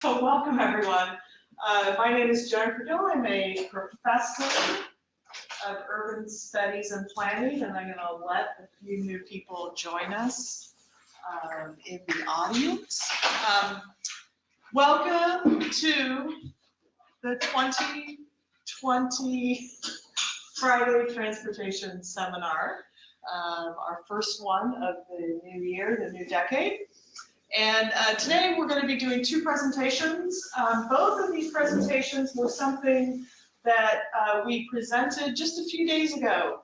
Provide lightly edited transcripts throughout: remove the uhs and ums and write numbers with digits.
So welcome everyone. My name is Jennifer Dill. I'm a professor of urban studies and planning, and I'm going to let a few new people join us in the audience. Welcome to the 2020 Friday Transportation Seminar, our first one of the new year, the new decade. And today we're going to be doing two presentations. Both of these presentations were something that we presented just a few days ago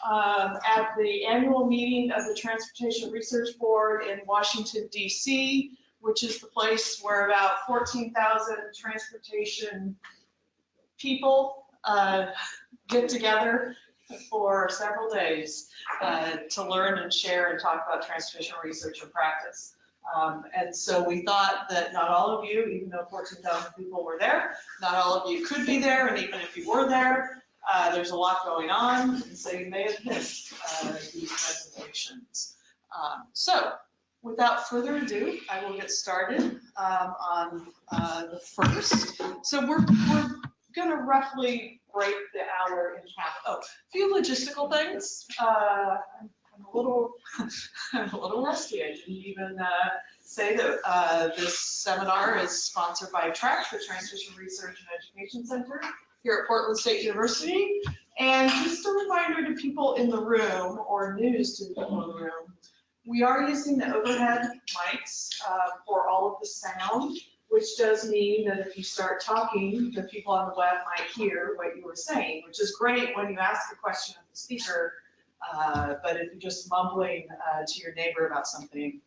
at the annual meeting of the Transportation Research Board in Washington, D.C., which is the place where about 14,000 transportation people get together for several days to learn and share and talk about transportation research and practice. And so we thought that not all of you, even though 14,000 people were there, not all of you could be there, and even if you were there, there's a lot going on, and so you may have missed these presentations. So without further ado, I will get started on the first. So we're going to roughly break the hour in half. Oh, a few logistical things. I'm a little rusty. I didn't even say that this seminar is sponsored by TREC, the Transportation Research and Education Center here at Portland State University. And just a reminder to people in the room, or news to the people in the room, we are using the overhead mics for all of the sound, which does mean that if you start talking, the people on the web might hear what you were saying, which is great when you ask a question of the speaker. But if you're just mumbling to your neighbor about something,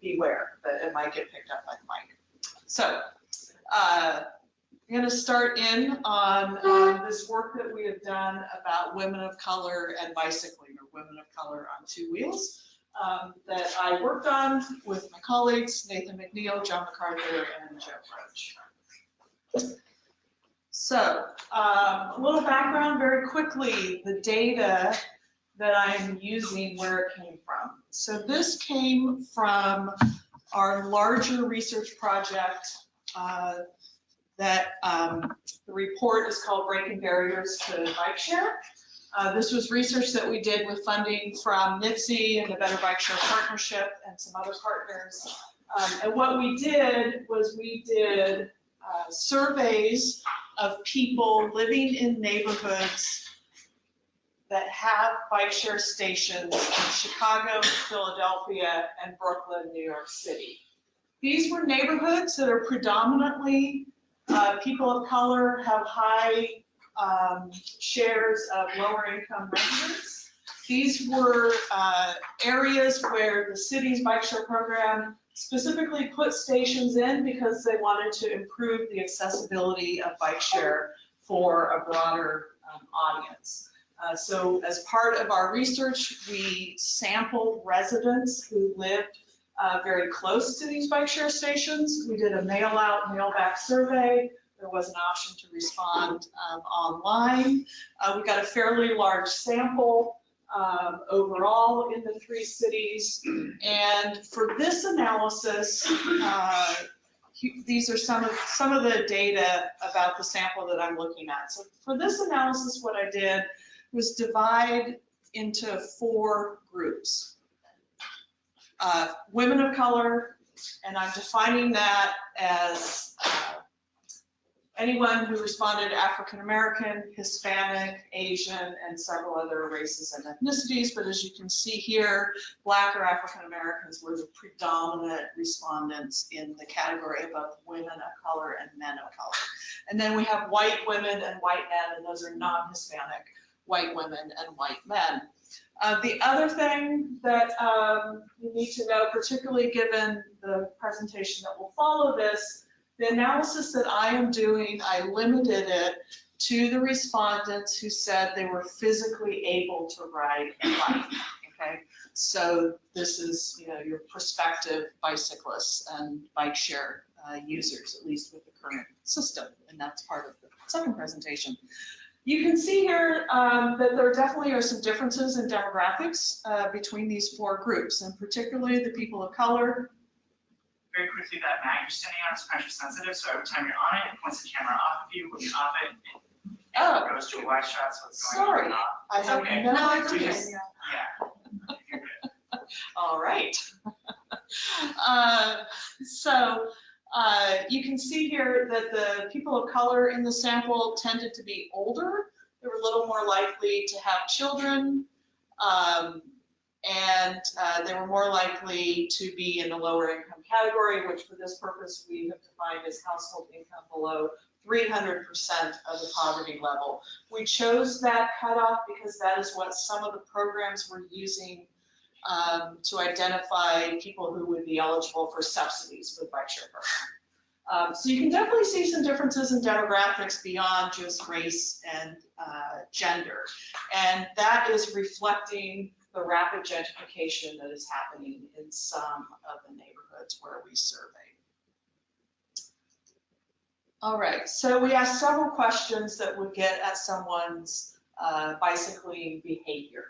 beware that it might get picked up by the mic. So I'm going to start in on this work that we have done about women of color and bicycling, or women of color on two wheels, that I worked on with my colleagues, Nathan McNeil, John MacArthur, and Joe French. So a little background very quickly, the data that I'm using, where it came from. So this came from our larger research project that the report is called Breaking Barriers to Bike Share. This was research that we did with funding from NHTSA and the Better Bike Share Partnership and some other partners. And what we did was we did surveys of people living in neighborhoods that have bike share stations in Chicago, Philadelphia, and Brooklyn, New York City. These were neighborhoods that are predominantly people of color, have high shares of lower income residents. These were areas where the city's bike share program specifically put stations in because they wanted to improve the accessibility of bike share for a broader audience. So as part of our research, we sampled residents who lived very close to these bike share stations. We did a mail out, mail back survey. There was an option to respond online. We got a fairly large sample overall in the three cities. And for this analysis, these are some of the data about the sample that I'm looking at. So for this analysis, what I did was divide into four groups. Women of color, and I'm defining that as anyone who responded African American, Hispanic, Asian, and several other races and ethnicities. But as you can see here, Black or African Americans were the predominant respondents in the category of both women of color and men of color. And then we have white women and white men, and those are non-Hispanic white women and white men. The other thing that you need to know, particularly given the presentation that will follow this, the analysis that I am doing, I limited it to the respondents who said they were physically able to ride a bike, okay? So this is, you know, your prospective bicyclists and bike share users, at least with the current system, and that's part of the second presentation. You can see here that there definitely are some differences in demographics between these four groups, and particularly the people of color, very quickly that mag you're standing on is pressure sensitive, so every time you're on it, it points the camera off of you. When you're off it, it goes to a wide shot, so it's going on and off. I have okay. no So idea. yeah, you're good. All right. You can see here that the people of color in the sample tended to be older. They were a little more likely to have children, and they were more likely to be in the lower income category, which for this purpose we have defined as household income below 300% of the poverty level. We chose that cutoff because that is what some of the programs were using to identify people who would be eligible for subsidies with bike share program. So you can definitely see some differences in demographics beyond just race and gender. And that is reflecting the rapid gentrification that is happening in some of the neighborhoods where we surveyed. All right, so we asked several questions that would get at someone's bicycling behavior.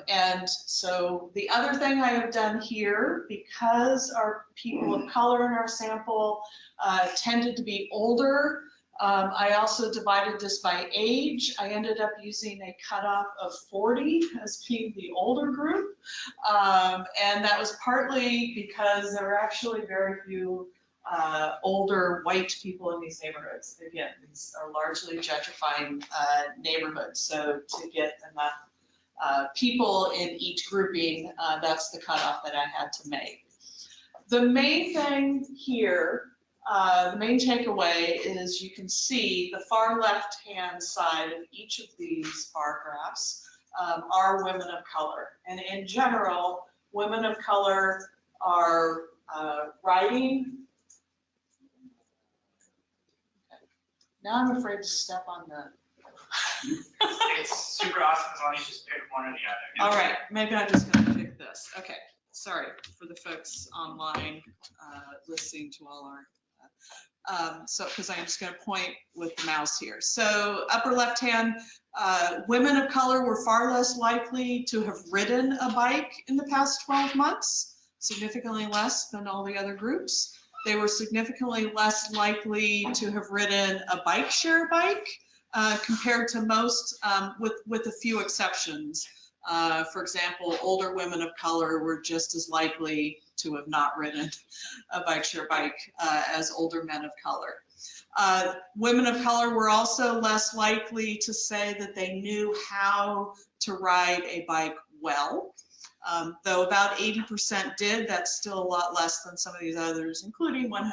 And so the other thing I have done here, because our people of color in our sample tended to be older, I also divided this by age. I ended up using a cutoff of 40 as being the older group. And that was partly because there were actually very few older white people in these neighborhoods. Again, these are largely gentrifying neighborhoods. So to get enough people in each grouping, that's the cutoff that I had to make. The main thing here, the main takeaway is you can see the far left-hand side of each of these bar graphs are women of color. And in general, women of color are riding. Now I'm afraid to step on the It's super awesome as long as you just pick one or the other. All right, maybe I'm just going to pick this. Okay, sorry for the folks online listening to all our, because I'm just going to point with the mouse here. So upper left hand, women of color were far less likely to have ridden a bike in the past 12 months, significantly less than all the other groups. They were significantly less likely to have ridden a bike share bike. Compared to most, with a few exceptions. For example, older women of color were just as likely to have not ridden a bike share bike as older men of color. Women of color were also less likely to say that they knew how to ride a bike well. Though about 80% did, that's still a lot less than some of these others, including 100%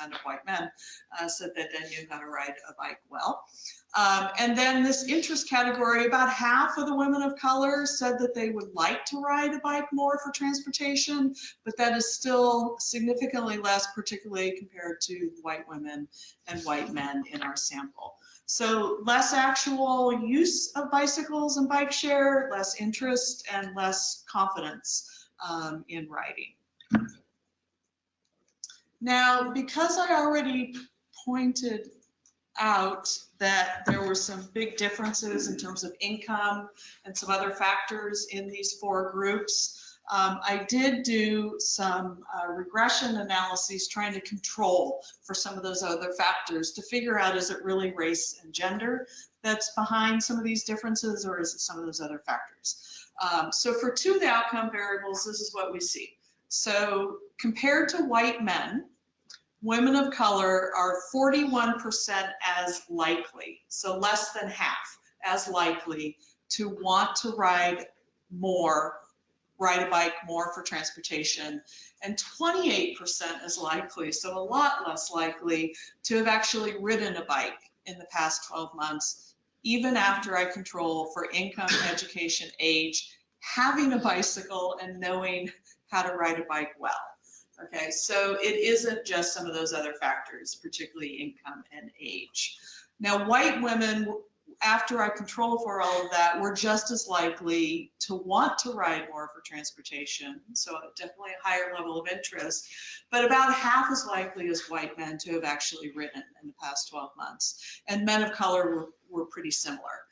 of white men said that they knew how to ride a bike well. And then this interest category, about half of the women of color said that they would like to ride a bike more for transportation, but that is still significantly less, particularly compared to white women and white men in our sample. So less actual use of bicycles and bike share, less interest, and less confidence in riding. Now, because I already pointed out that there were some big differences in terms of income and some other factors in these four groups, I did do some regression analyses trying to control for some of those other factors to figure out, is it really race and gender that's behind some of these differences, or is it some of those other factors? So for two of the outcome variables, this is what we see. So compared to white men, women of color are 41% as likely, so less than half as likely to want to ride a bike more for transportation, and 28% as likely, so a lot less likely to have actually ridden a bike in the past 12 months, even after I control for income, education, age, having a bicycle, and knowing how to ride a bike well. Okay, so it isn't just some of those other factors, particularly income and age. Now, white women, after I control for all of that, were just as likely to want to ride more for transportation, so definitely a higher level of interest, but about half as likely as white men to have actually ridden in the past 12 months. And men of color were pretty similar,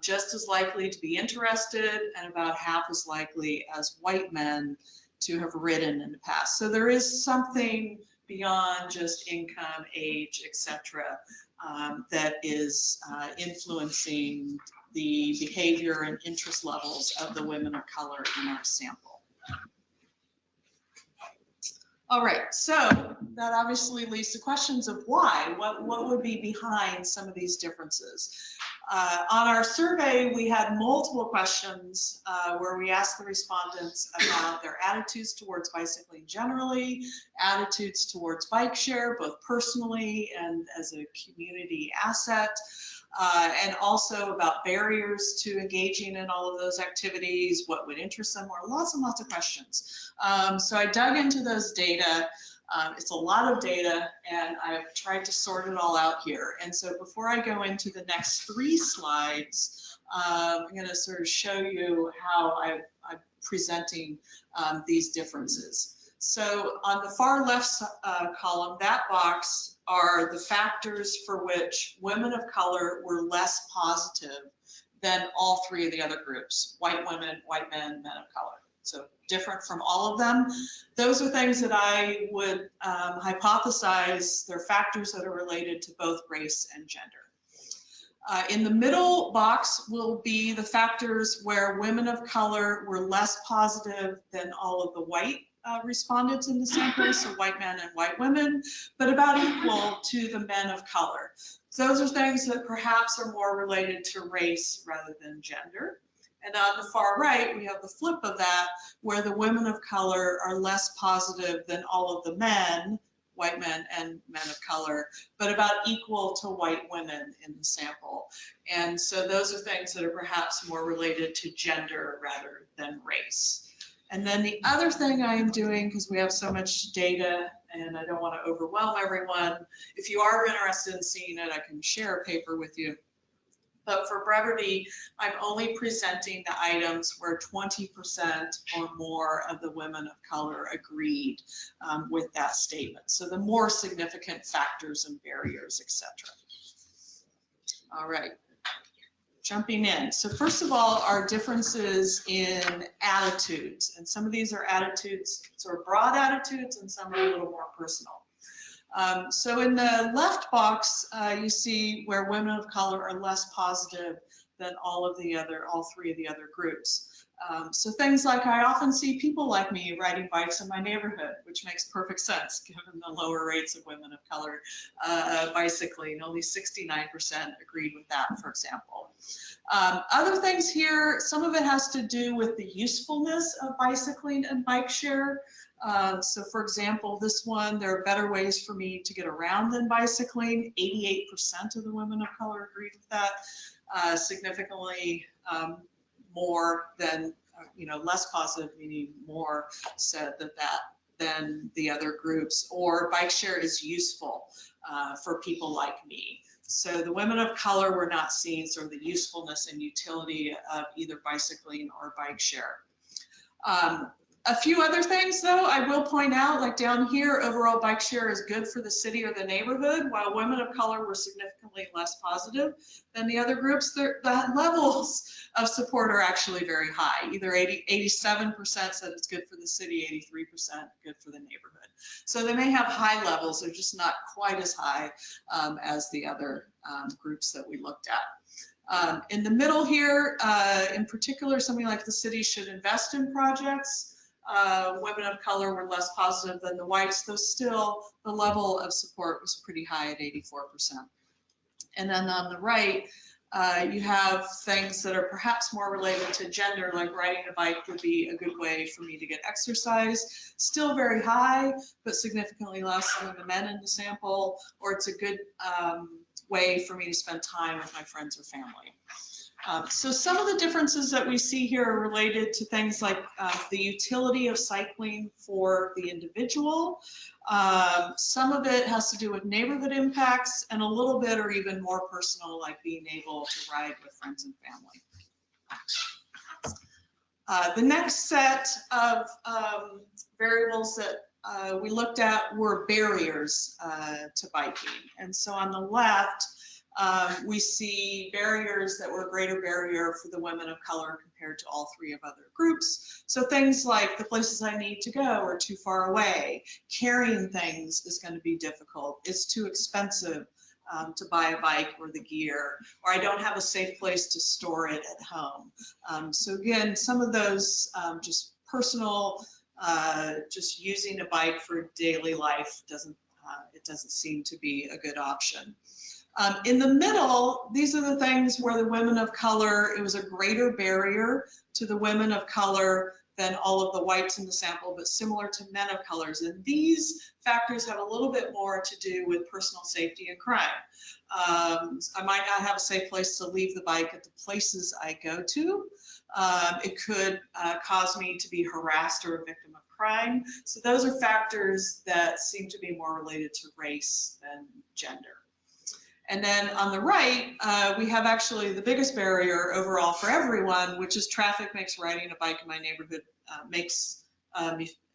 just as likely to be interested and about half as likely as white men to have ridden in the past. So there is something beyond just income, age, etc., that is influencing the behavior and interest levels of the women of color in our sample. All right, so that obviously leads to questions of why. What would be behind some of these differences? On our survey, we had multiple questions where we asked the respondents about their attitudes towards bicycling generally, attitudes towards bike share, both personally and as a community asset, and also about barriers to engaging in all of those activities, what would interest them more, lots and lots of questions. So I dug into those data. It's a lot of data, and I've tried to sort it all out here. And so before I go into the next 3 slides, I'm going to sort of show you how I'm presenting these differences. So on the far left column, that box are the factors for which women of color were less positive than all 3 of the other groups: white women, white men, men of color. So different from all of them. Those are things that I would hypothesize they're factors that are related to both race and gender. In the middle box will be the factors where women of color were less positive than all of the white respondents in the sample, so white men and white women, but about equal to the men of color. Those are things that perhaps are more related to race rather than gender. And on the far right, we have the flip of that, where the women of color are less positive than all of the men, white men and men of color, but about equal to white women in the sample. And so those are things that are perhaps more related to gender rather than race. And then the other thing I am doing, because we have so much data and I don't want to overwhelm everyone, if you are interested in seeing it, I can share a paper with you. But for brevity, I'm only presenting the items where 20% or more of the women of color agreed with that statement. So the more significant factors and barriers, etc. All right, jumping in. So first of all, our differences in attitudes. And some of these are attitudes, sort of broad attitudes, and some are a little more personal. So in the left box, you see where women of color are less positive than all 3 of the other groups. So things like, I often see people like me riding bikes in my neighborhood, which makes perfect sense given the lower rates of women of color bicycling. Only 69% agreed with that, for example. Other things here, some of it has to do with the usefulness of bicycling and bike share. So for example, this one, there are better ways for me to get around than bicycling. 88% of the women of color agreed with that. Significantly more than, less positive, meaning more said that than the other groups. Or bike share is useful for people like me. So the women of color were not seeing sort of the usefulness and utility of either bicycling or bike share. A few other things, though, I will point out, like down here, overall bike share is good for the city or the neighborhood, while women of color were significantly less positive than the other groups. The levels of support are actually very high. Either 87% said it's good for the city, 83% good for the neighborhood. So they may have high levels, they're just not quite as high as the other groups that we looked at. In the middle here, in particular, something like the city should invest in projects. Women of color were less positive than the whites, though still the level of support was pretty high at 84%. And then on the right, you have things that are perhaps more related to gender, like riding a bike would be a good way for me to get exercise. Still very high, but significantly less than the men in the sample, or it's a good way for me to spend time with my friends or family. So some of the differences that we see here are related to things like the utility of cycling for the individual. Some of it has to do with neighborhood impacts, and a little bit or even more personal, like being able to ride with friends and family. The next set of variables that we looked at were barriers to biking. And so on the left, We see barriers that were a greater barrier for the women of color compared to all three of other groups. So things like the places I need to go are too far away. Carrying things is going to be difficult. It's too expensive to buy a bike or the gear, or I don't have a safe place to store it at home. So again, some of those just personal, just using a bike for daily life doesn't seem to be a good option. In the middle, these are the things where the women of color, it was a greater barrier to the women of color than all of the whites in the sample, but similar to men of colors. And these factors have a little bit more to do with personal safety and crime. I might not have a safe place to leave the bike at the places I go to. It could cause me to be harassed or a victim of crime. So those are factors that seem to be more related to race than gender. And then on the right, we have actually the biggest barrier overall for everyone, which is traffic makes riding a bike in my neighborhood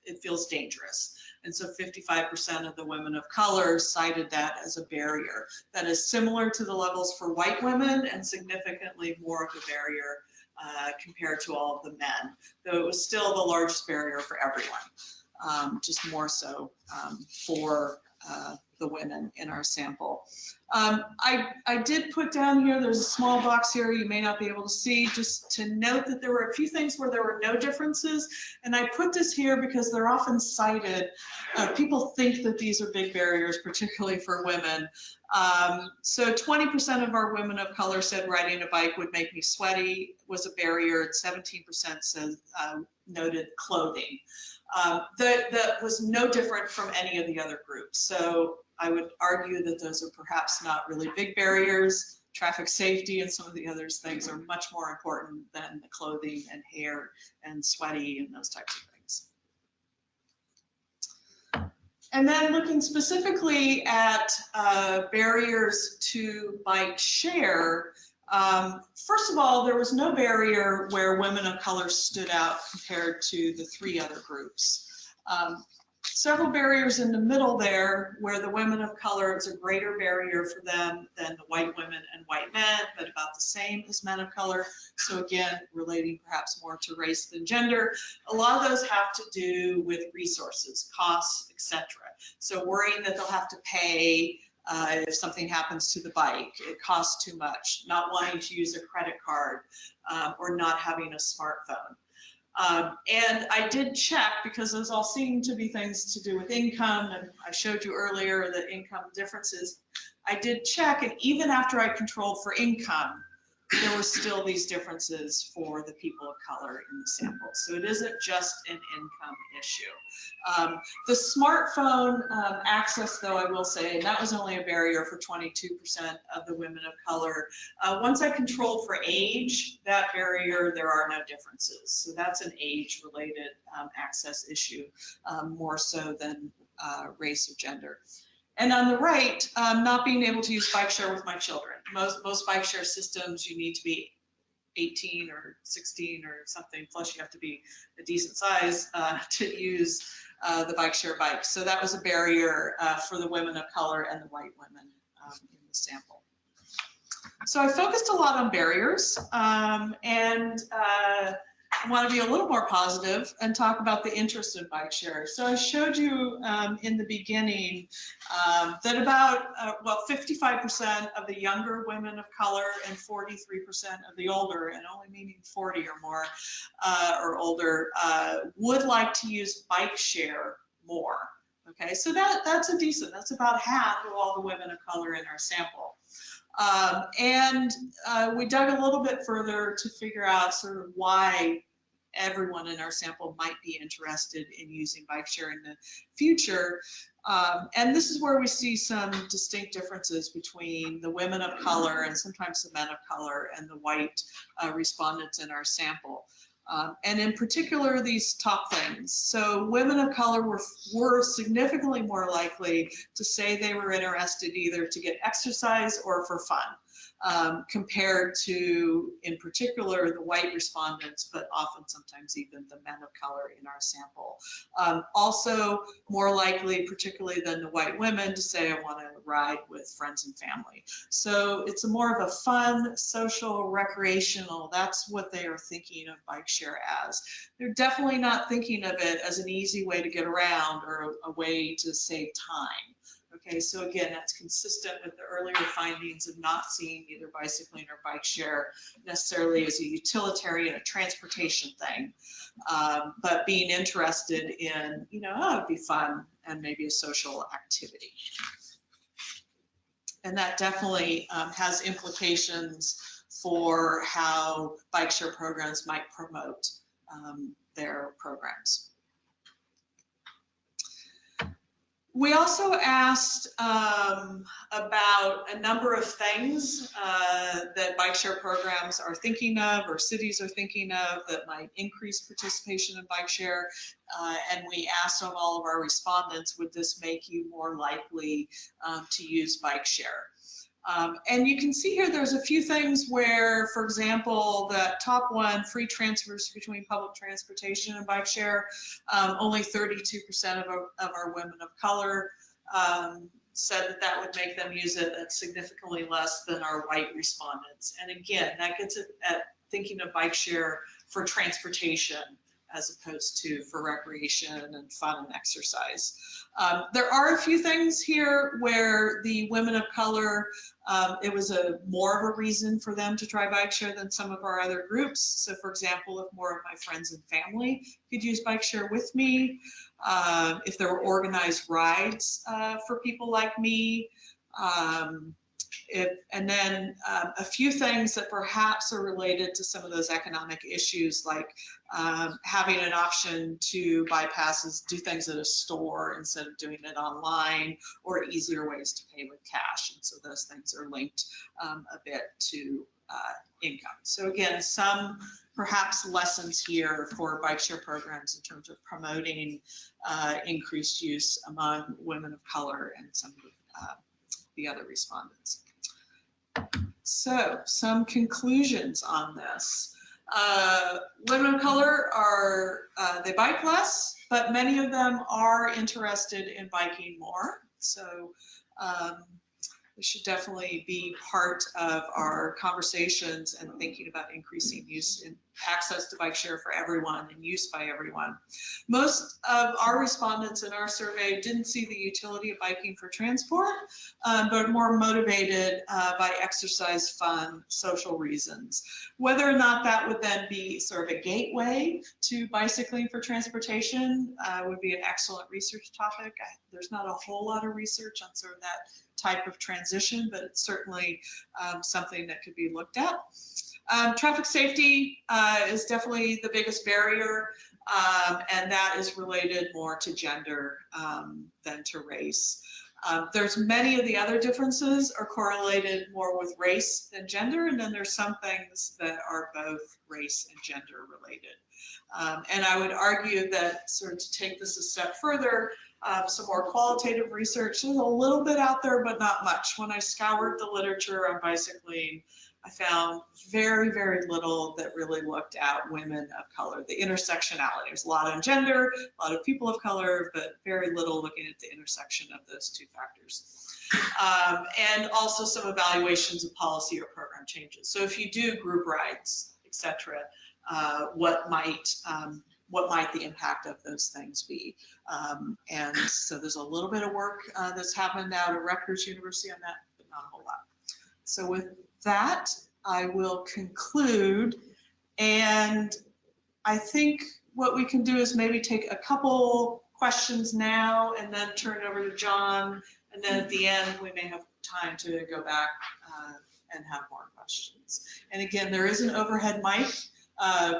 it feels dangerous. And so 55% of the women of color cited that as a barrier. That is similar to the levels for white women and significantly more of a barrier compared to all of the men, though it was still the largest barrier for everyone, just more so for the women in our sample. I did put down here, there's a small box here you may not be able to see, just to note that there were a few things where there were no differences, and I put this here because they're often cited. People think that these are big barriers, particularly for women. So 20% of our women of color said riding a bike would make me sweaty was a barrier, and 17% said noted clothing. That was no different from any of the other groups. So I would argue that those are perhaps not really big barriers. Traffic safety and some of the other things are much more important than the clothing and hair and sweaty and those types of things. And then looking specifically at barriers to bike share, first of all, there was no barrier where women of color stood out compared to the three other groups. Several barriers in the middle there where the women of color, it's a greater barrier for them than the white women and white men, but about the same as men of color. So again, relating perhaps more to race than gender. A lot of those have to do with resources, costs, etc. So worrying that they'll have to pay if something happens to the bike, it costs too much, not wanting to use a credit card, or not having a smartphone. And I did check because those all seem to be things to do with income, and I showed you earlier the income differences. I did check, and even after I controlled for income, there were still these differences for the people of color in the sample. So it isn't just an income issue. The smartphone access, though, I will say, and that was only a barrier for 22% of the women of color. Once I controlled for age, that barrier, there are no differences. So that's an age-related access issue, more so than race or gender. And on the right, not being able to use bike share with my children. Most bike share systems, you need to be 18 or 16 or something, plus you have to be a decent size to use the bike share bike. So that was a barrier for the women of color and the white women in the sample. So I focused a lot on barriers, and I want to be a little more positive and talk about the interest in bike share. So I showed you in the beginning that about, 55% of the younger women of color and 43% of the older, and only meaning 40 or more or older, would like to use bike share more. Okay, so that's that's about half of all the women of color in our sample. We dug a little bit further to figure out sort of why everyone in our sample might be interested in using bike share in the future. And this is where we see some distinct differences between the women of color and sometimes the men of color and the white respondents in our sample. And in particular, these top things. So women of color were significantly more likely to say they were interested either to get exercise or for fun. compared to, in particular, the white respondents, but often sometimes even the men of color in our sample. Also more likely, particularly than the white women, to say, I want to ride with friends and family. So it's a more of a fun, social, recreational, that's what they are thinking of bike share as. They're definitely not thinking of it as an easy way to get around or a way to save time. Okay, so again, that's consistent with the earlier findings of not seeing either bicycling or bike share necessarily as a utilitarian, a transportation thing, but being interested in, oh, it'd be fun and maybe a social activity. And that definitely has implications for how bike share programs might promote their programs. We also asked about a number of things that bike share programs are thinking of or cities are thinking of that might increase participation in bike share. And we asked of all of our respondents, would this make you more likely to use bike share? And you can see here there's a few things where, for example, the top one, free transfers between public transportation and bike share, only 32% of our women of color said that that would make them use it. That's significantly less than our white respondents. And again, that gets at thinking of bike share for transportation as opposed to for recreation and fun and exercise. There are a few things here where the women of color, it was more of a reason for them to try bike share than some of our other groups. So for example, if more of my friends and family could use bike share with me, if there were organized rides for people like me, and then a few things that perhaps are related to some of those economic issues, like having an option to buy passes, do things at a store instead of doing it online, or easier ways to pay with cash. And so those things are linked a bit to income. So again, some perhaps lessons here for bike share programs in terms of promoting increased use among women of color and some of the other respondents. So some conclusions on this. Women of color they bike less, but many of them are interested in biking more. So this should definitely be part of our conversations and thinking about increasing use and access to bike share for everyone and use by everyone. Most of our respondents in our survey didn't see the utility of biking for transport, but more motivated by exercise, fun, social reasons. Whether or not that would then be sort of a gateway to bicycling for transportation would be an excellent research topic. There's not a whole lot of research on sort of that type of transition, but it's certainly something that could be looked at. Traffic safety is definitely the biggest barrier, and that is related more to gender than to race. There's many of the other differences are correlated more with race than gender, and then there's some things that are both race and gender related. And I would argue that sort of to take this a step further, some more qualitative research. There's a little bit out there, but not much. When I scoured the literature on bicycling, I found very, very little that really looked at women of color, the intersectionality. There's a lot on gender, a lot of people of color, but very little looking at the intersection of those two factors. And also some evaluations of policy or program changes. So if you do group rides, et cetera, what might the impact of those things be? And so there's a little bit of work that's happened out at Rutgers University on that, but not a whole lot. So with that, I will conclude. And I think what we can do is maybe take a couple questions now and then turn it over to John. And then at the end, we may have time to go back and have more questions. And again, there is an overhead mic.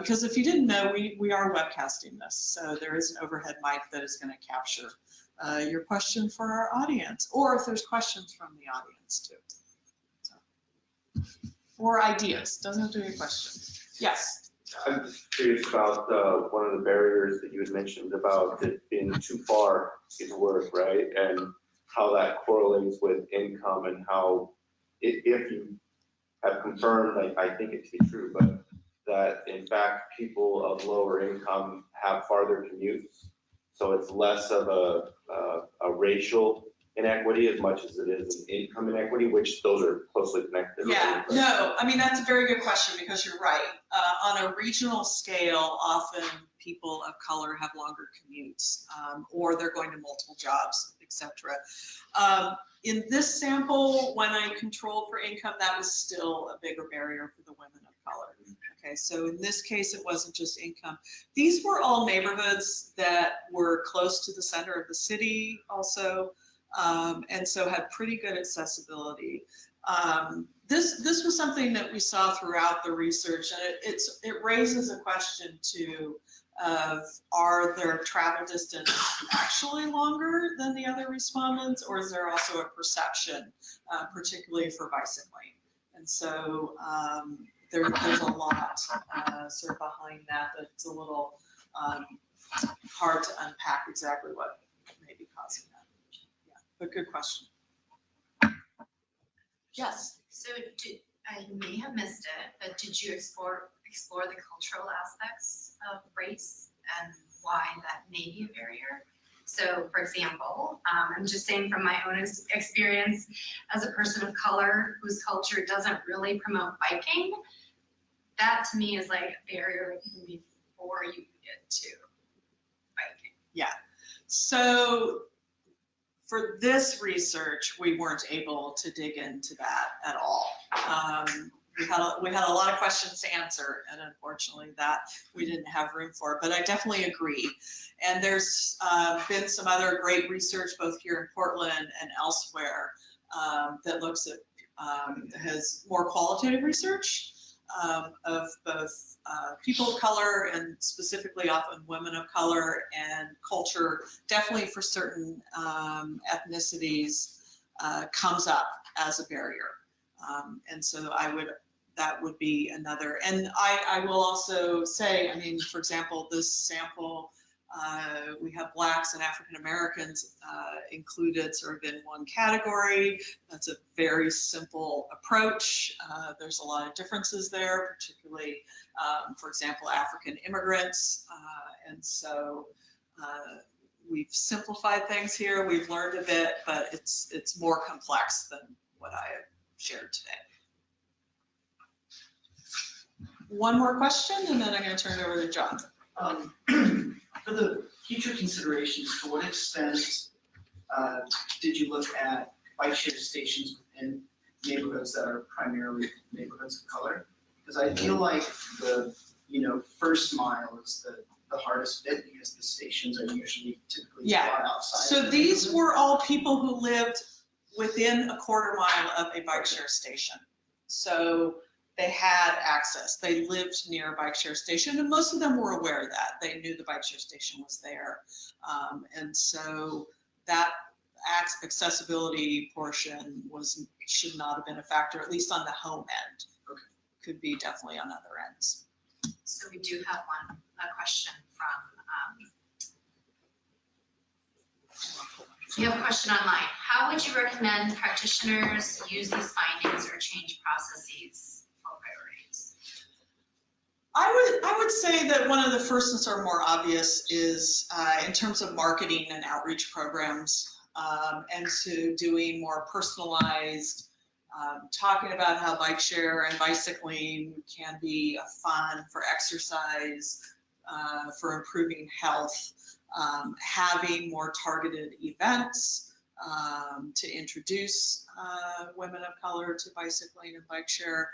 Because if you didn't know, we are webcasting this. So there is an overhead mic that is going to capture your question for our audience, or if there's questions from the audience too. So, or ideas, doesn't have to be a question. Yes? I'm just curious about one of the barriers that you had mentioned about it being too far to get to work, right? And how that correlates with income and how if you have confirmed, like, I think it to be true, but that in fact, people of lower income have farther commutes. So it's less of a racial inequity as much as it is an income inequity, which those are closely connected. Yeah, no, I mean, that's a very good question because you're right. On a regional scale, often people of color have longer commutes, or they're going to multiple jobs, et cetera. In this sample, when I controlled for income, that was still a bigger barrier for the women of color. Okay, so in this case, it wasn't just income. These were all neighborhoods that were close to the center of the city also, and so had pretty good accessibility. This was something that we saw throughout the research, and it raises a question too of, are their travel distance actually longer than the other respondents, or is there also a perception, particularly for bicycling? And so there's a lot sort of behind that that's a little hard to unpack exactly what may be causing that. Yeah, but good question. Yes. So I may have missed it, but did you explore the cultural aspects of race and why that may be a barrier? So for example, I'm just saying from my own experience as a person of color whose culture doesn't really promote biking, that to me is like a barrier even before you get to biking. Yeah. So for this research, we weren't able to dig into that at all. We had a lot of questions to answer, and unfortunately that we didn't have room for, but I definitely agree. And there's been some other great research both here in Portland and elsewhere that looks at, has more qualitative research of both people of color and specifically often women of color, and culture definitely for certain ethnicities comes up as a barrier. And so that would be another. And I will also say, I mean, for example, this sample, we have Blacks and African Americans included sort of in one category. That's a very simple approach. There's a lot of differences there, particularly, for example, African immigrants. And so we've simplified things here. We've learned a bit, but it's more complex than what I have shared today. One more question, and then I'm going to turn it over to John. For the future considerations, to what extent did you look at bike share stations within neighborhoods that are primarily neighborhoods of color? Because I feel like the first mile is the hardest bit because the stations are usually typically far outside. So these were all people who lived within a quarter mile of a bike share station. So they had access. They lived near a bike share station, and most of them were aware of that. They knew the bike share station was there. And so that accessibility portion should not have been a factor, at least on the home end. Okay. Could be definitely on other ends. So we do have a question from, we have a question online. How would you recommend practitioners use these findings or change processes for priorities? I would say that one of the first and sort of more obvious is in terms of marketing and outreach programs, and to doing more personalized, talking about how bike share and bicycling can be a fun for exercise, for improving health, having more targeted events to introduce women of color to bicycling and bike share.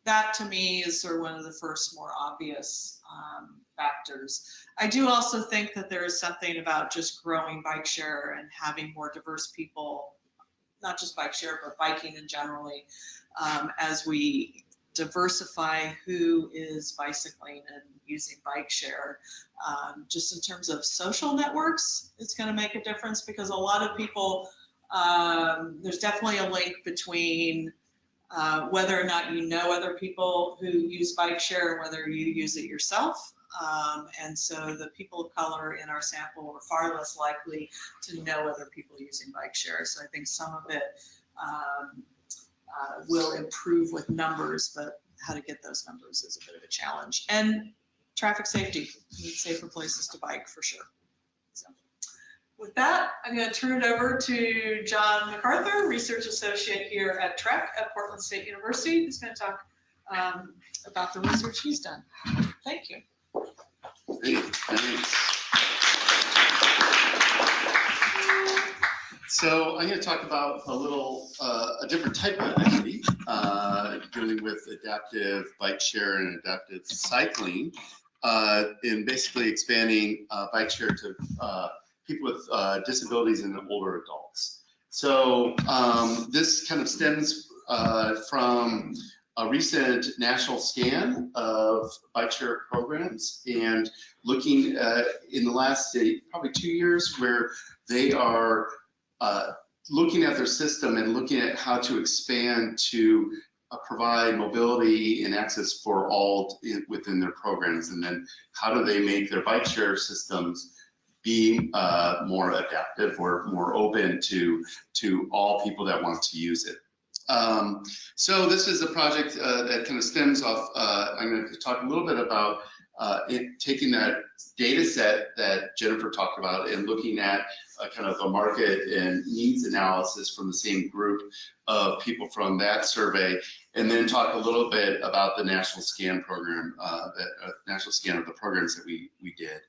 That to me is sort of one of the first more obvious factors. I do also think that there is something about just growing bike share and having more diverse people, not just bike share, but biking in generally, as we diversify who is bicycling and using bike share. Just in terms of social networks, it's going to make a difference because a lot of people, there's definitely a link between whether or not you know other people who use bike share and whether you use it yourself. And so the people of color in our sample were far less likely to know other people using bike share. So I think some of it will improve with numbers, but how to get those numbers is a bit of a challenge. And traffic safety, need safer places to bike for sure. So with that, I'm going to turn it over to John MacArthur, Research Associate here at TREC at Portland State University, who's going to talk about the research he's done. Thank you. Great, thanks. So I'm going to talk about a different type of equity, dealing with adaptive bike share and adaptive cycling, and basically expanding bike share to people with disabilities and older adults. So this kind of stems from a recent national scan of bike share programs and looking in the last, probably 2 years, where they are looking at their system and looking at how to expand to provide mobility and access for all within their programs, and then how do they make their bike share systems be more adaptive or more open to all people that want to use it. So this is a project that kind of stems off, I'm going to talk a little bit about taking that data set that Jennifer talked about and looking at kind of a market and needs analysis from the same group of people from that survey, and then talk a little bit about the national scan program, national scan of the programs that we did.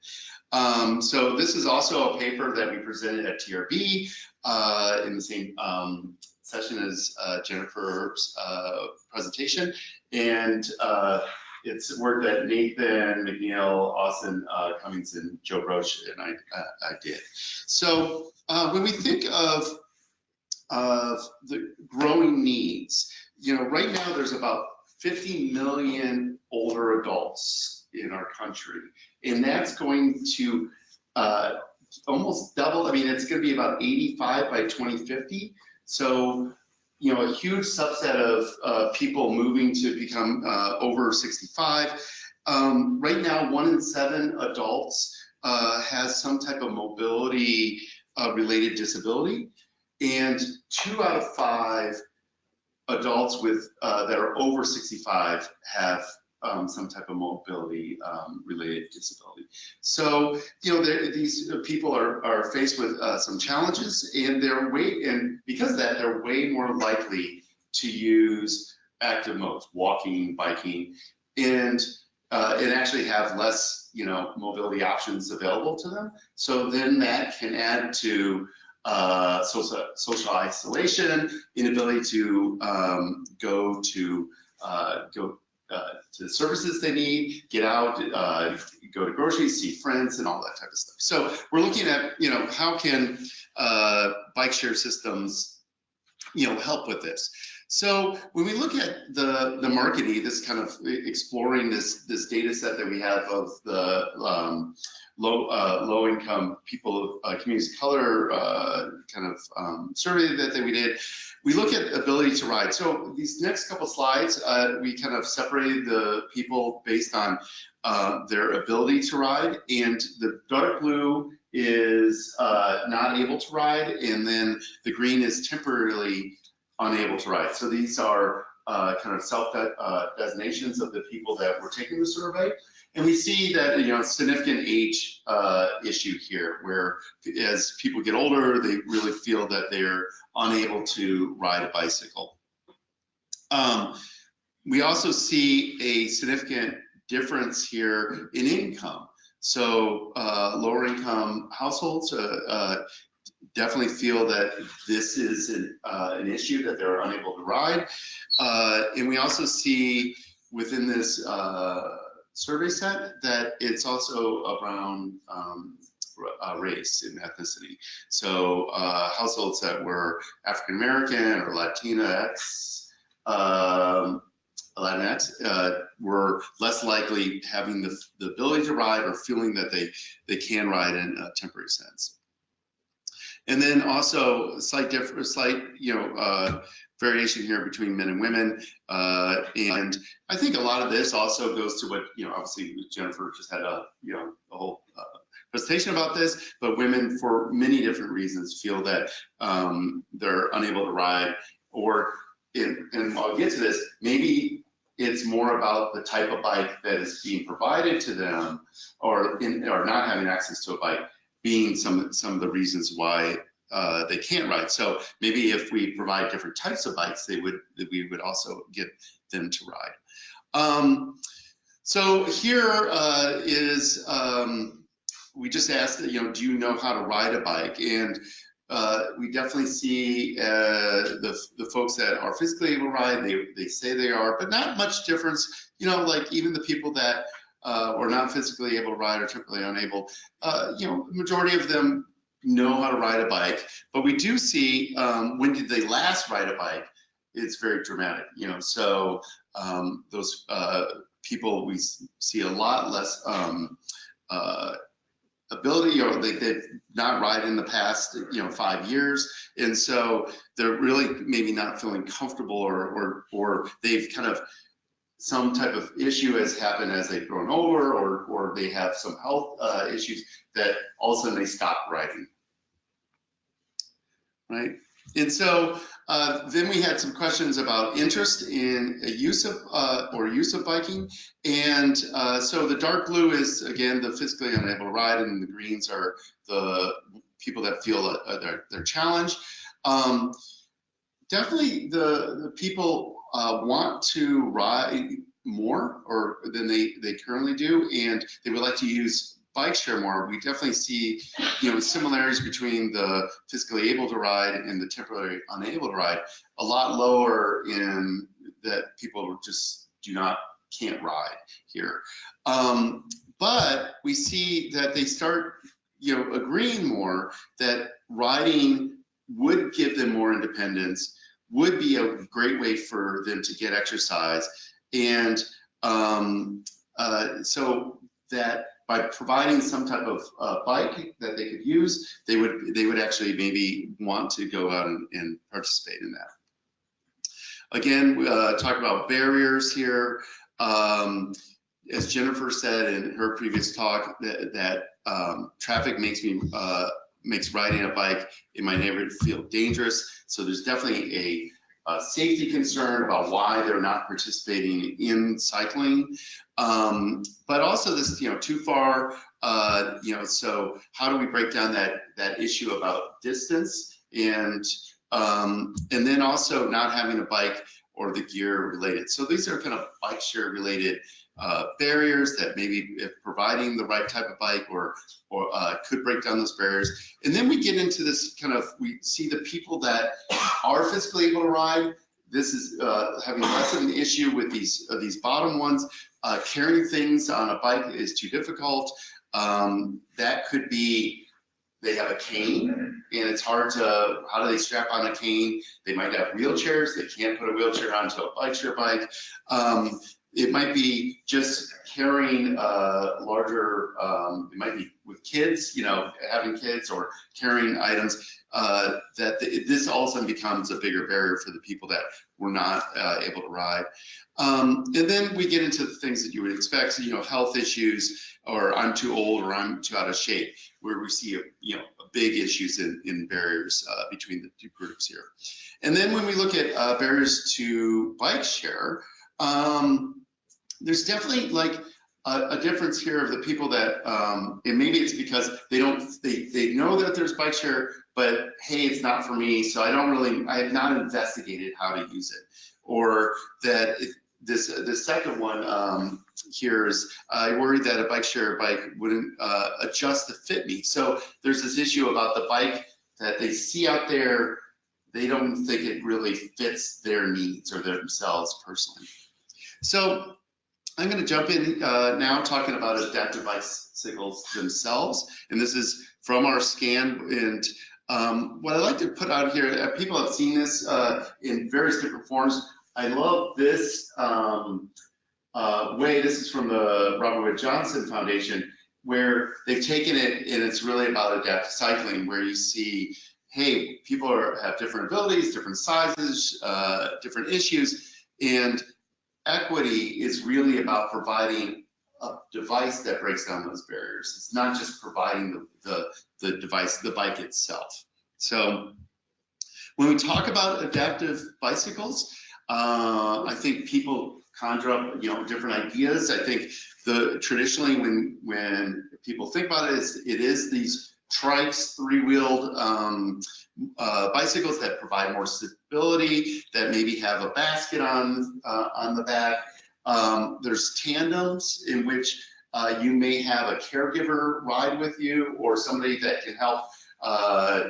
So this is also a paper that we presented at TRB in the same session as Jennifer's presentation, and it's work that Nathan McNeil, Austin Cummings, and Joe Roche and I did. So when we think of the growing needs, right now there's about 50 million older adults in our country, and that's going to almost double. I mean, it's going to be about 85 by 2050. So, a huge subset of people moving to become over 65. Right now, 1 in 7 adults has some type of mobility related disability, and 2 out of 5 adults with that are over 65 have some type of mobility related disability. So, these people are faced with some challenges, and because of that, they're way more likely to use active modes, walking, biking, and actually have less, mobility options available to them. So then that can add to social isolation, inability to go to the services they need, get out, go to groceries, see friends, and all that type of stuff. So we're looking at, how can bike share systems, help with this. So when we look at the marketing, this kind of exploring this data set that we have of the low income people, communities of color survey that we did, we look at ability to ride. So these next couple slides, we kind of separated the people based on their ability to ride, and the dark blue is not able to ride, and then the green is temporarily unable to ride. So these are kind of self-designations of the people that were taking the survey. And we see that, significant age issue here, where as people get older, they really feel that they're unable to ride a bicycle. We also see a significant difference here in income. So lower income households definitely feel that this is an issue, that they're unable to ride. And we also see within this survey set that it's also around race and ethnicity. So households that were African American or Latinx were less likely having the ability to ride or feeling that they can ride in a temporary sense. And then also slight variation here between men and women. And I think a lot of this also goes to what, obviously Jennifer just had a whole presentation about this, but women for many different reasons feel that they're unable to ride, or and I'll get to this, maybe it's more about the type of bike that is being provided to them, or not having access to a bike being some of the reasons why they can't ride. So maybe if we provide different types of bikes, we would also get them to ride. So here is, we just asked, do you know how to ride a bike? And we definitely see the folks that are physically able to ride, they say they are, but not much difference. Like even the people that are not physically able to ride or temporarily unable, the majority of them know how to ride a bike. But we do see when did they last ride a bike? It's very dramatic, so those people, we see a lot less ability, or they've not ride in the past 5 years, and so they're really maybe not feeling comfortable, or they've kind of, some type of issue has happened as they've grown older, or they have some health issues that all of a sudden they stop riding, right? And so then we had some questions about interest in use of biking. And so the dark blue is, again, the physically unable to ride, and the greens are the people that feel they're challenged. Definitely the people want to ride more than they currently do, and they would like to use bike share more. We definitely see similarities between the physically able to ride and the temporarily unable to ride, a lot lower in that people just can't ride here. But we see that they start agreeing more that riding would give them more independence, would be a great way for them to get exercise, and so that by providing some type of bike that they could use, they would actually maybe want to go out and participate in that. Again, we talk about barriers here. As Jennifer said in her previous talk, that traffic makes riding a bike in my neighborhood feel dangerous. So there's definitely a safety concern about why they're not participating in cycling. But also this, too far, so how do we break down that issue about distance, and then also not having a bike or the gear related. So these are kind of bike share related barriers that maybe if providing the right type of bike or could break down those barriers. And then we get into this kind of, we see the people that are physically able to ride. This is having less of an issue with these bottom ones. Carrying things on a bike is too difficult. That could be, they have a cane and it's hard to, how do they strap on a cane? They might have wheelchairs, they can't put a wheelchair onto a bike share bike. It might be just carrying larger, it might be with kids, having kids or carrying items, this all of a sudden becomes a bigger barrier for the people that were not able to ride. And then we get into the things that you would expect, so, health issues, or I'm too old, or I'm too out of shape, where we see big issues in barriers between the two groups here. And then when we look at barriers to bike share, there's definitely like a difference here of the people that, and maybe it's because they know that there's bike share, but hey, it's not for me, so I have not investigated how to use it. Or that the second one here is, I worry that a bike share bike wouldn't adjust to fit me. So there's this issue about the bike that they see out there, they don't think it really fits their needs or themselves personally. So I'm going to jump in now talking about adaptive bicycles themselves, and this is from our scan. And what I like to put out here, people have seen this in various different forms. I love this way. This is from the Robert Wood Johnson Foundation, where they've taken it, and it's really about adaptive cycling, where you see, hey, people have different abilities, different sizes, different issues, and equity is really about providing a device that breaks down those barriers. It's not just providing the device, the bike itself. So when we talk about adaptive bicycles, I think people conjure up, different ideas. I think traditionally when people think about it is these trikes, three-wheeled bicycles that provide more stability, that maybe have a basket on the back. There's tandems in which you may have a caregiver ride with you, or somebody that can help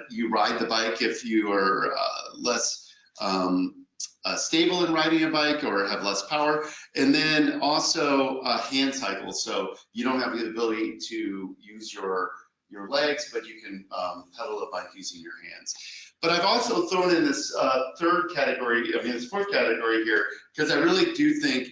you ride the bike if you are less stable in riding a bike or have less power. And then also hand cycles, so you don't have the ability to use your legs, but you can pedal the bike using your hands. But I've also thrown in this fourth category here, because I really do think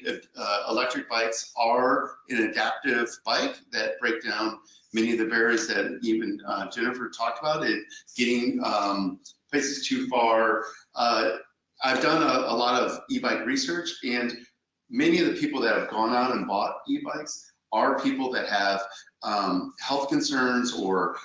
electric bikes are an adaptive bike that break down many of the barriers that even Jennifer talked about, getting places too far. I've done a lot of e-bike research, and many of the people that have gone out and bought e-bikes are people that have health concerns or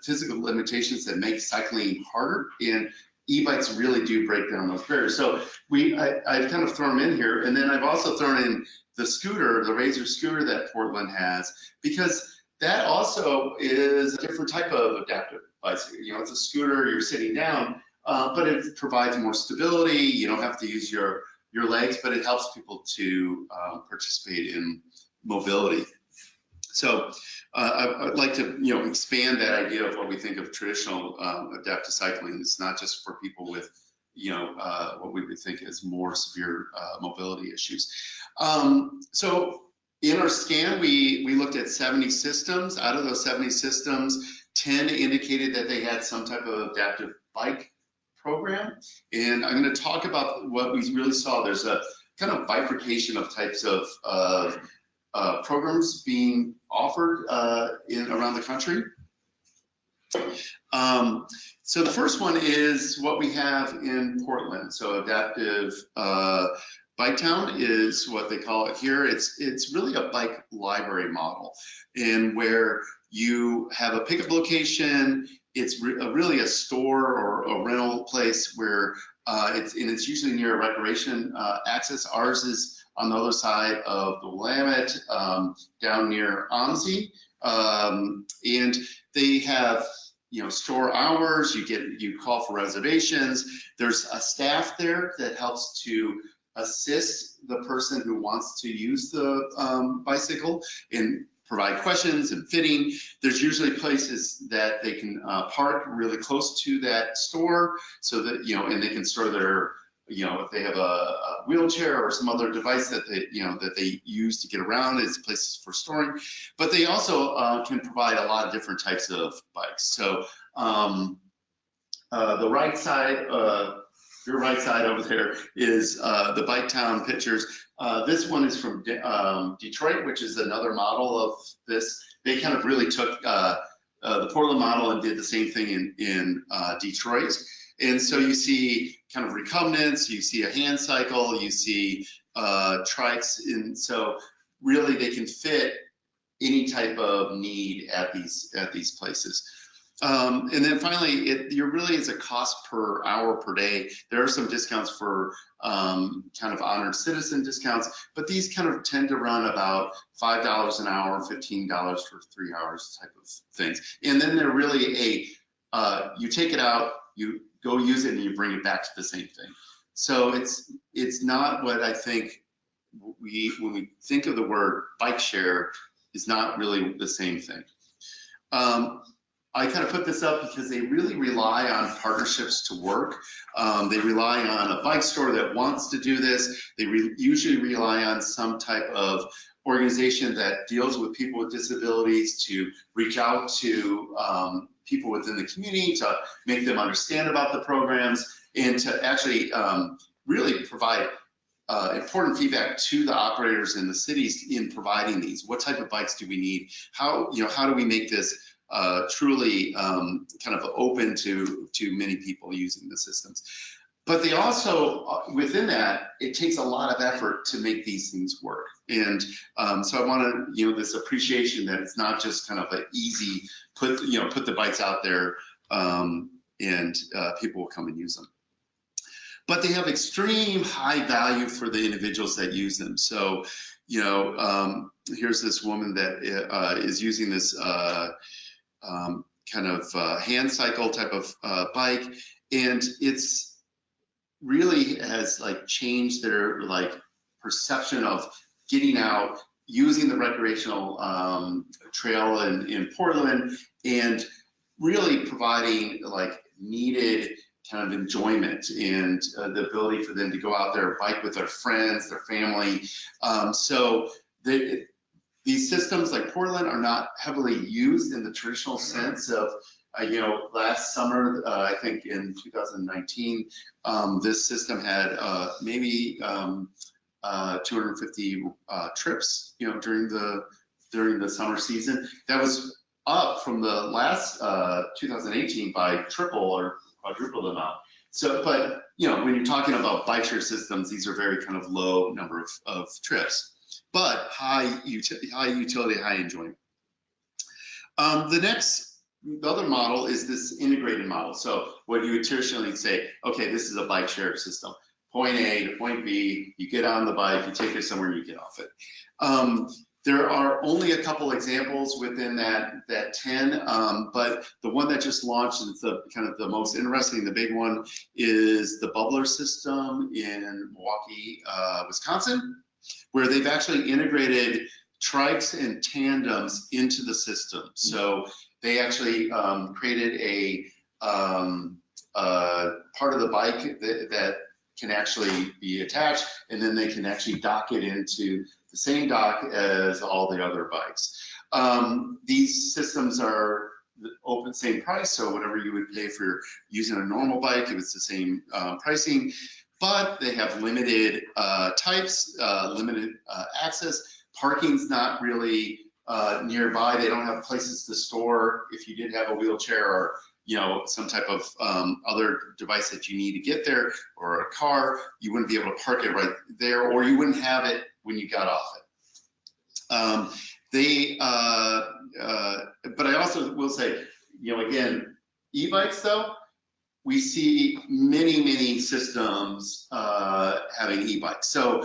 physical limitations that make cycling harder, and e-bikes really do break down those barriers. So I've kind of thrown them in here, and then I've also thrown in the scooter, the Razor scooter that Portland has, because that also is a different type of adaptive bicycle. It's a scooter, you're sitting down, but it provides more stability. You don't have to use your legs, but it helps people to participate in mobility. So I'd like to, expand that idea of what we think of traditional adaptive cycling. It's not just for people with, what we would think is more severe mobility issues. So in our scan, we looked at 70 systems. Out of those 70 systems, 10 indicated that they had some type of adaptive bike program. And I'm going to talk about what we really saw. There's a kind of bifurcation of types of programs being offered around the country. So the first one is what we have in Portland. So Adaptive Bike Town is what they call it here. It's really a bike library model, in where you have a pickup location. It's really a store or a rental place where it's usually near a recreation access. Ours is on the other side of the Willamette, down near OMSI, and they have store hours. You call for reservations. There's a staff there that helps to assist the person who wants to use the bicycle and provide questions and fitting. There's usually places that they can park really close to that store, so that and they can store their if they have a wheelchair or some other device that they use to get around, it's places for storing. But they also can provide a lot of different types of bikes. So the right side, your right side over there is the Bike Town pictures. This one is from Detroit, which is another model of this. They kind of really took the Portland model and did the same thing in Detroit. And so you see kind of recumbents, you see a hand cycle, you see trikes, and so really they can fit any type of need at these places. And then finally, it really is a cost per hour per day. There are some discounts for kind of honored citizen discounts, but these kind of tend to run about $5 an hour, $15 for 3 hours type of things. And then they're really you take it out, you go use it, and you bring it back to the same thing. So it's not what I think when we think of the word bike share, is not really the same thing. I kind of put this up because they really rely on partnerships to work. They rely on a bike store that wants to do this. They usually rely on some type of organization that deals with people with disabilities to reach out to people within the community to make them understand about the programs, and to actually really provide important feedback to the operators in the cities in providing these. What type of bikes do we need? How do we make this truly kind of open to many people using the systems? But they also, within that, it takes a lot of effort to make these things work. And so I want to, this appreciation that it's not just kind of an easy put the bikes out there and people will come and use them. but they have extreme high value for the individuals that use them. So, you know, here's this woman that is using this kind of hand cycle type of bike, and it's really has like changed their like perception of getting out, using the recreational trail in Portland, and really providing like needed kind of enjoyment and the ability for them to go out there, bike with their friends, their family. These systems like Portland are not heavily used in the traditional sense of, you know, last summer, I think in 2019, this system had maybe 250 trips, you know, during the summer season. That was up from the last 2018 by triple or quadruple the amount. So, but you know, when you're talking about bike share systems, these are very kind of low number of trips, but high utility, high enjoyment. The other model is this integrated model. So what you would traditionally say, okay, this is a bike share system. Point A to point B, you get on the bike, you take it somewhere, you get off it. There are only a couple examples within that 10, but the one that just launched, and it's the kind of the most interesting, the big one, is the Bubbler system in Milwaukee, Wisconsin, where they've actually integrated trikes and tandems into the system. So they actually created a part of the bike that can actually be attached, and then they can actually dock it into the same dock as all the other bikes. These systems are open, same price, so whatever you would pay for using a normal bike, if it's the same pricing, but they have limited types, limited access. Parking's not really nearby. They don't have places to store if you did have a wheelchair or, you know, some type of other device that you need to get there, or a car. You wouldn't be able to park it right there, or you wouldn't have it when you got off it. But I also will say, you know, again, e-bikes though, we see many systems having e-bikes. So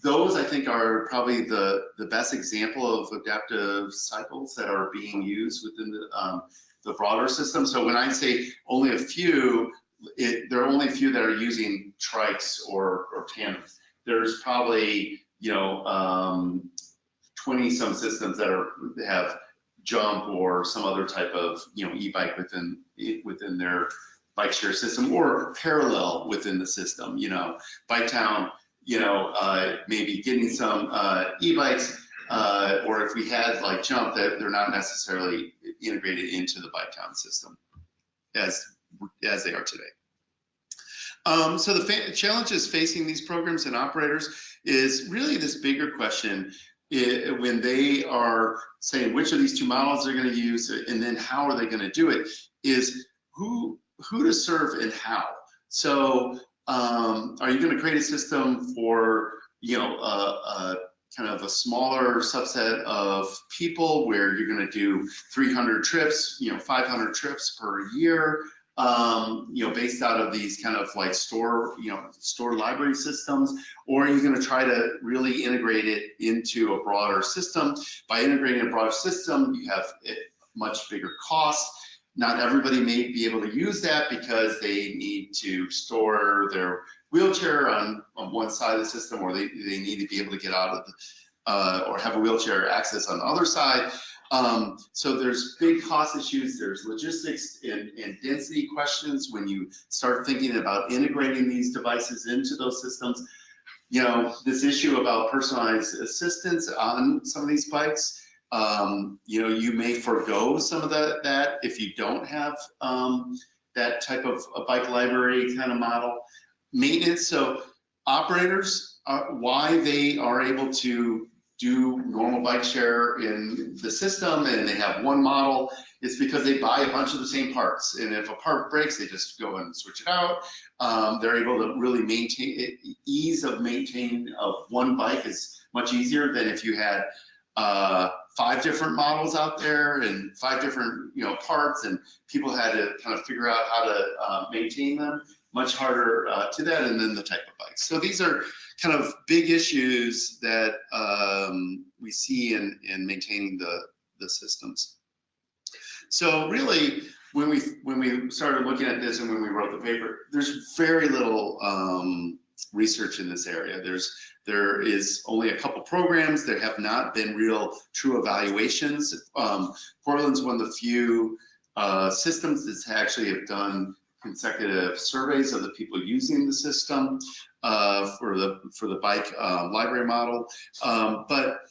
those I think are probably the best example of adaptive cycles that are being used within the broader system. So when I say only a few, there are only a few that are using trikes or tandems. There's probably, you know, 20 some systems that have Jump or some other type of, you know, e-bike within their bike share system, or parallel within the system. You know, Biketown, you know, maybe getting some e-bikes, or if we had like Jump, that they're not necessarily integrated into the Biketown system as they are today. So the challenges facing these programs and operators is really this bigger question when they are saying which of these two models they're going to use, and then how are they going to do it, is who to serve and how. So are you going to create a system for, you know, kind of a smaller subset of people where you're going to do 300 trips, you know, 500 trips per year, you know, based out of these kind of like store library systems, or are you going to try to really integrate it into a broader system? By integrating a broader system, you have much bigger costs. Not everybody may be able to use that because they need to store their wheelchair on one side of the system, or they need to be able to get out of the, or have a wheelchair access on the other side. So there's big cost issues, there's logistics and density questions when you start thinking about integrating these devices into those systems. You know, this issue about personalized assistance on some of these bikes, you know, you may forego some of that if you don't have that type of a bike library kind of model. Maintenance, so operators, why they are able to do normal bike share in the system and they have one model, is because they buy a bunch of the same parts, and if a part breaks, they just go and switch it out. They're able to really maintain it. Ease of maintaining of one bike is much easier than if you had 5 different models out there and 5 different, you know, parts, and people had to kind of figure out how to maintain them. much harder to that, and then the type of bikes. So these are kind of big issues that we see in maintaining the systems. So really, when we started looking at this and when we wrote the paper, there's very little research in this area. There is only a couple programs. There have not been real true evaluations. Portland's one of the few systems that actually have done consecutive surveys of the people using the system for the bike library model. But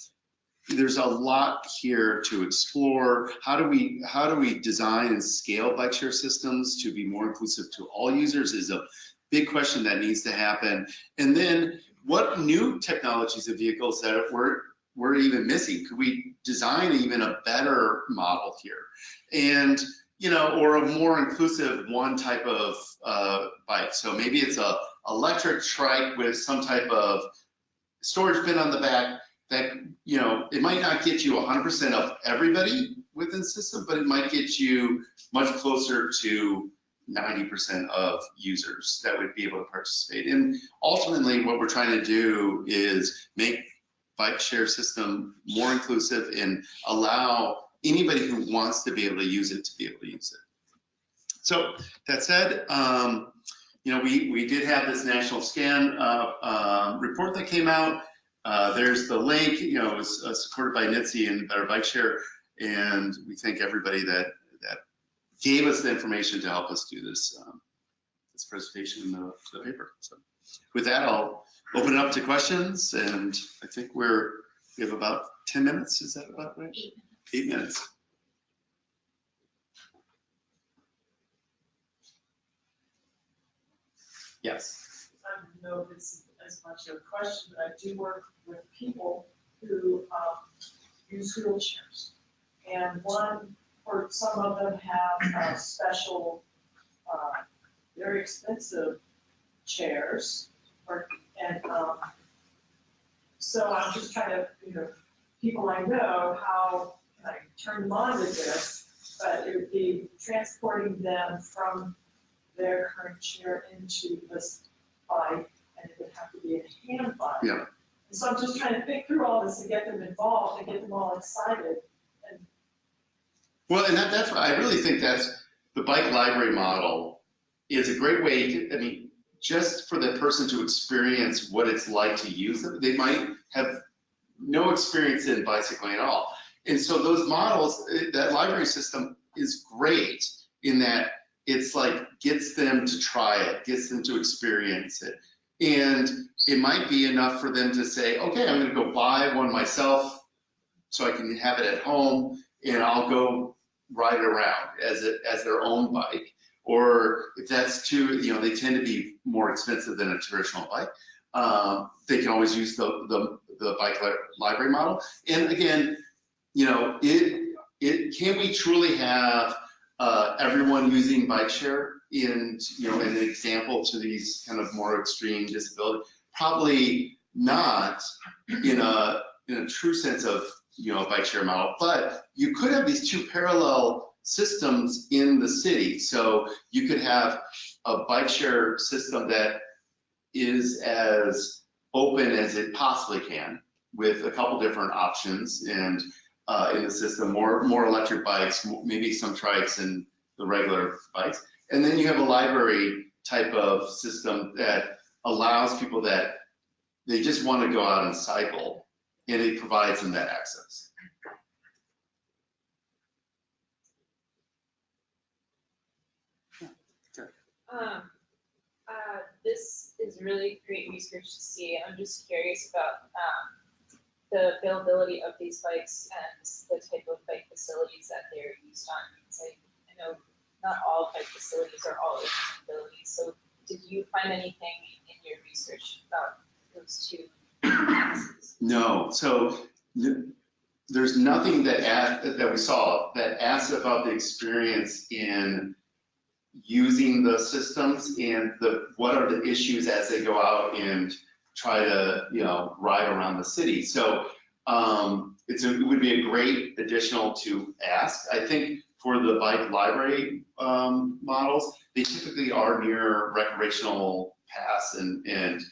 there's a lot here to explore. How do we design and scale bike share systems to be more inclusive to all users is a big question that needs to happen. And then what new technologies and vehicles that we're even missing? Could we design even a better model here? And or a more inclusive one type of bike. So maybe it's a electric trike with some type of storage bin on the back that, it might not get you 100% of everybody within the system, but it might get you much closer to 90% of users that would be able to participate. And ultimately what we're trying to do is make bike share system more inclusive and allow anybody who wants to be able to use it to be able to use it. So that said, we did have this national scan report that came out. There's the link, it was supported by NHTSA and Better Bike Share, and we thank everybody that gave us the information to help us do this presentation in the paper. So with that, I'll open it up to questions, and I think we have about 10 minutes. Is that about right? 8 minutes. Yes. I don't know if it's as much of a question, but I do work with people who use wheelchairs. And or some of them have special, very expensive chairs. So I'm just kind of, people I know, how can I turn them on to this? But it would be transporting them from their current chair into this bike, and it would have to be a hand bike. Yeah. And so I'm just trying to think through all this and get them involved and get them all excited. Well, and that's I really think that's the bike library model is a great way just for the person to experience what it's like to use it. They might have no experience in bicycling at all. And so those models, that library system is great in that it's like gets them to try it, gets them to experience it. And it might be enough for them to say, okay, I'm gonna go buy one myself so I can have it at home, and I'll go ride it around as their own bike. Or if that's too, they tend to be more expensive than a traditional bike. They can always use the bike library model. And again, can we truly have everyone using bike share in an example to these kind of more extreme disability? Probably not in a true sense of bike share model, but you could have these two parallel systems in the city. So you could have a bike share system that is as open as it possibly can, with a couple different options and in the system, more electric bikes, maybe some trikes and the regular bikes. And then you have a library type of system that allows people that they just want to go out and cycle, and it provides them that access. This is really great research to see. I'm just curious about the availability of these bikes and the type of bike facilities that they're used on. Because I know not all bike facilities are all open facilities. So did you find anything in your research about those two axes? No. So there's nothing that we saw that asked about the experience in using the systems and what are the issues as they go out and try to ride around the city. So it would be a great additional to ask. I think for the bike library models, they typically are near recreational paths and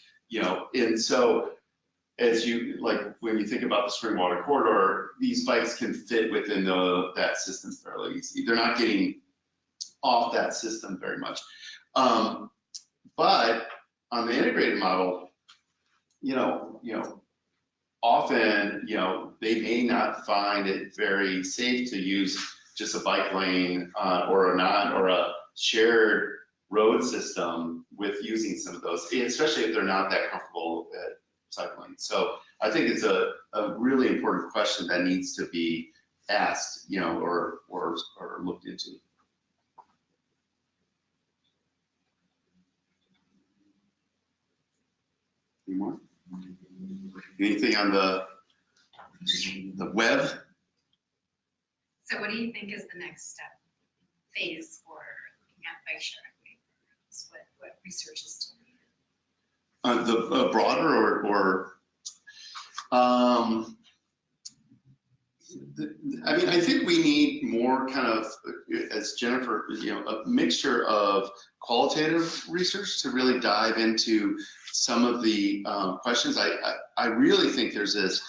so as you, like, when you think about the Springwater Corridor, these bikes can fit within that system fairly easy. They're not getting off that system very much. But on the integrated model, often, they may not find it very safe to use just a bike lane or a shared road system with using some of those, especially if they're not that comfortable at cycling. So I think it's a really important question that needs to be asked, or looked into. Any more? Anything on the web? So what do you think is the next phase for looking at bike sharing? What research is still needed? The broader or I think we need more kind of, as Jennifer, a mixture of qualitative research to really dive into some of the questions. I really think there's this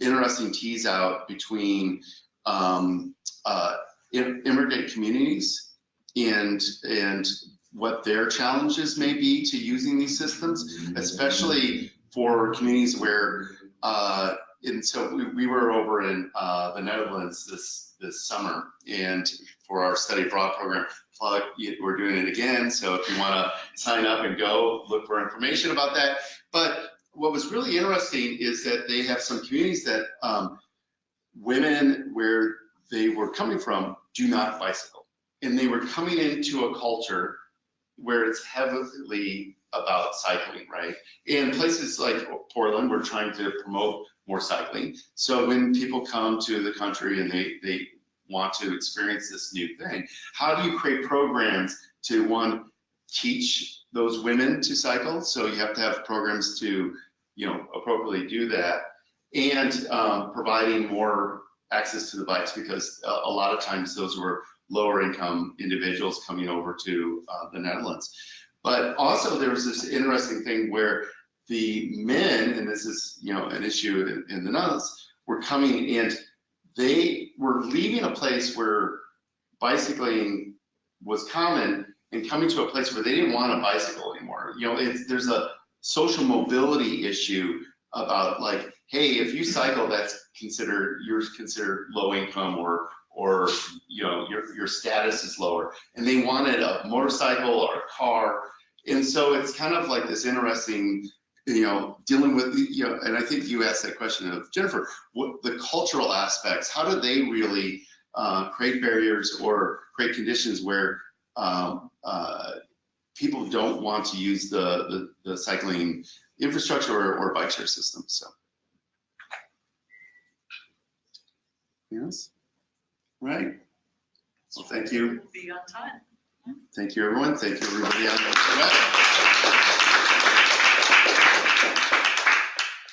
interesting tease out between immigrant communities and what their challenges may be to using these systems, especially for communities where, and so we were over in the Netherlands this summer, and for our study abroad program, we're doing it again. So if you want to sign up and go, look for information about that. But what was really interesting is that they have some communities that women where they were coming from do not bicycle, and they were coming into a culture where it's heavily about cycling, right? And places like Portland, we're trying to promote more cycling. So when people come to the country and they want to experience this new thing, how do you create programs to, one, teach those women to cycle? So you have to have programs to, appropriately do that, and providing more access to the bikes, because a lot of times those were lower income individuals coming over to the Netherlands. But also there was this interesting thing where the men, and this is an issue in the Netherlands, were coming and they were leaving a place where bicycling was common and coming to a place where they didn't want to bicycle anymore. There's a social mobility issue about, like, hey, if you cycle, you're considered low income, or your status is lower, and they wanted a motorcycle or a car. And so it's kind of like this interesting, dealing with, and I think you asked that question of Jennifer, what the cultural aspects, how do they really create barriers or create conditions where people don't want to use the cycling infrastructure or bike share system. So, yes, right. Well, thank you. We'll be on time. Thank you, everyone. Thank you, everybody on the web.